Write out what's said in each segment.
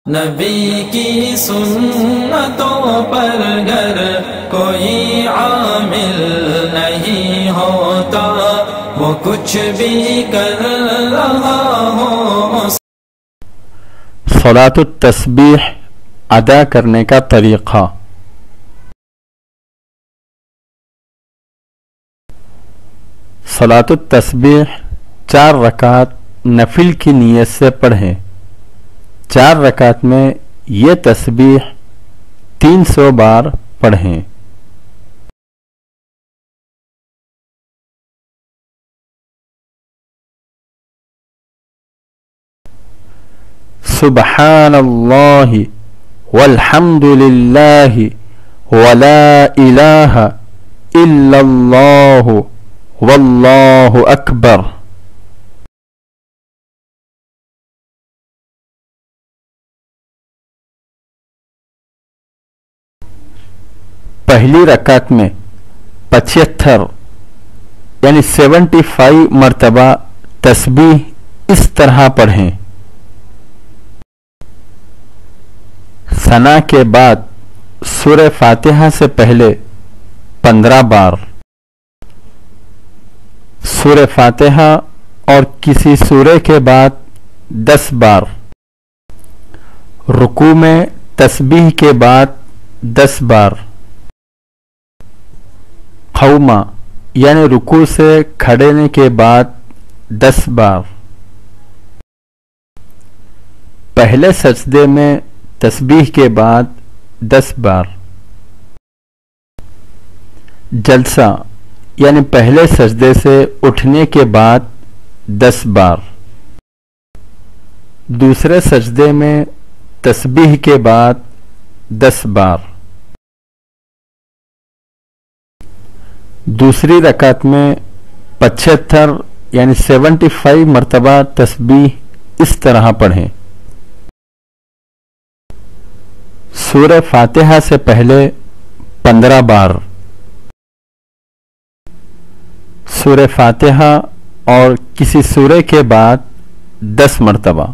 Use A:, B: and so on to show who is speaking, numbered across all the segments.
A: نبی کی سنتوں پر گر کوئی عامل نہیں ہوتا، وہ کچھ بھی کر رہا ہو۔
B: صلاۃ التسبیح ادا کرنے کا طریقہ۔ صلاۃ التسبیح 4 رکعت نفل کی نیت سے پڑھیں۔ 4 رکعت میں یہ تسبیح 300 بار پڑھیں۔ سبحان اللہ والحمد للہ ولا الہ الا اللہ واللہ اکبر۔ پہلی رکعت میں 75 یعنی 75 مرتبہ تسبیح اس طرح پڑھیں۔ ثنا کے بعد سورہ فاتحہ سے پہلے 15 بار، سورہ فاتحہ اور کسی سورہ کے بعد 10 بار، رکوع میں تسبیح کے بعد 10 بار، قوما یعنی رکوع سے کھڑنے کے بعد 10 بار، پہلے سجدے میں تسبیح کے بعد 10 بار، جلسہ یعنی پہلے سجدے سے اٹھنے کے بعد 10 بار، دوسرے سجدے میں تسبیح کے بعد 10 بار، دوسری رکعت میں 75 یعنی 75 مرتبہ تسبیح اس طرح پڑھیں۔ سورہ فاتحہ سے پہلے 15 بار، سورہ فاتحہ اور کسی سورہ کے بعد 10 مرتبہ،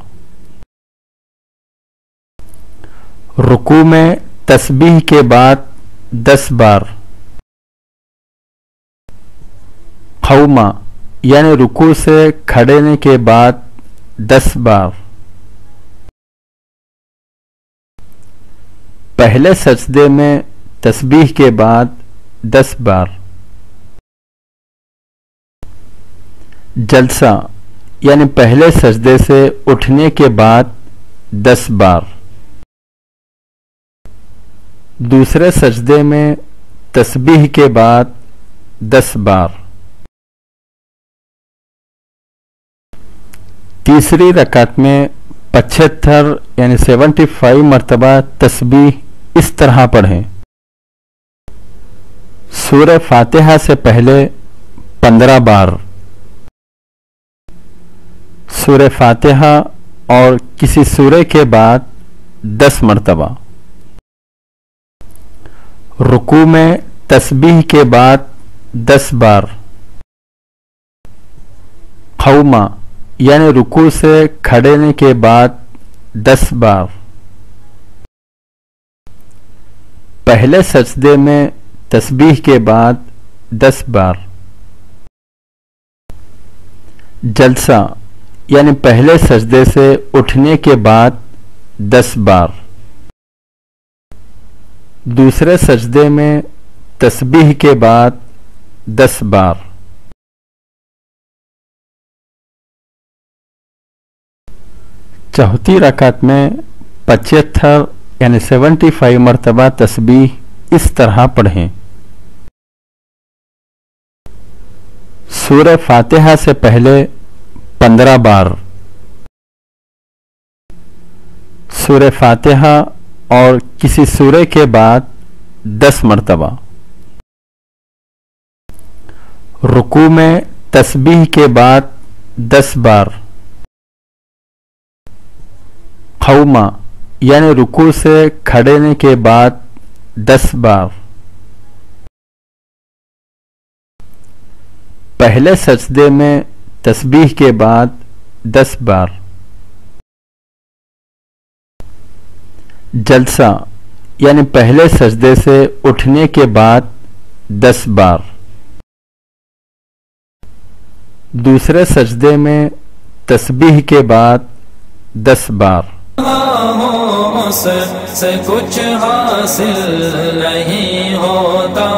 B: رکوع میں تسبیح کے بعد 10 بار، قوما یعنی رکوع سے کھڑنے کے بعد 10 بار، پہلے سجدے میں تسبیح کے بعد 10 بار، جلسہ یعنی پہلے سجدے سے اٹھنے کے بعد 10 بار، دوسرے سجدے میں تسبیح کے بعد 10 بار، تیسری رکعت میں 75 یعنی 75 مرتبہ تسبیح اس طرح پڑھیں۔ سورہ فاتحہ سے پہلے 15 بار، سورہ فاتحہ اور کسی سورہ کے بعد 10 مرتبہ، رکوع میں تسبیح کے بعد 10 بار، قوما یعنی رکوع سے کھڑنے کے بعد 10 بار، پہلے سجدے میں تسبیح کے بعد 10 بار، جلسہ یعنی پہلے سجدے سے اٹھنے کے بعد 10 بار، دوسرے سجدے میں تسبیح کے بعد 10 بار، چوتھی رکعت میں 75 یعنی 75 مرتبہ تسبیح اس طرح پڑھیں۔ سورہ فاتحہ سے پہلے 15 بار، سورہ فاتحہ اور کسی سورہ کے بعد 10 مرتبہ، رکوع میں تسبیح کے بعد 10 بار، قوما یعنی رکوع سے کھڑنے کے بعد 10 بار، پہلے سجدے میں تسبیح کے بعد 10 بار، جلسہ یعنی پہلے سجدے سے اٹھنے کے بعد 10 بار، دوسرے سجدے میں تسبیح کے بعد 10 بار،
A: اس سے کچھ حاصل نہیں ہوتا،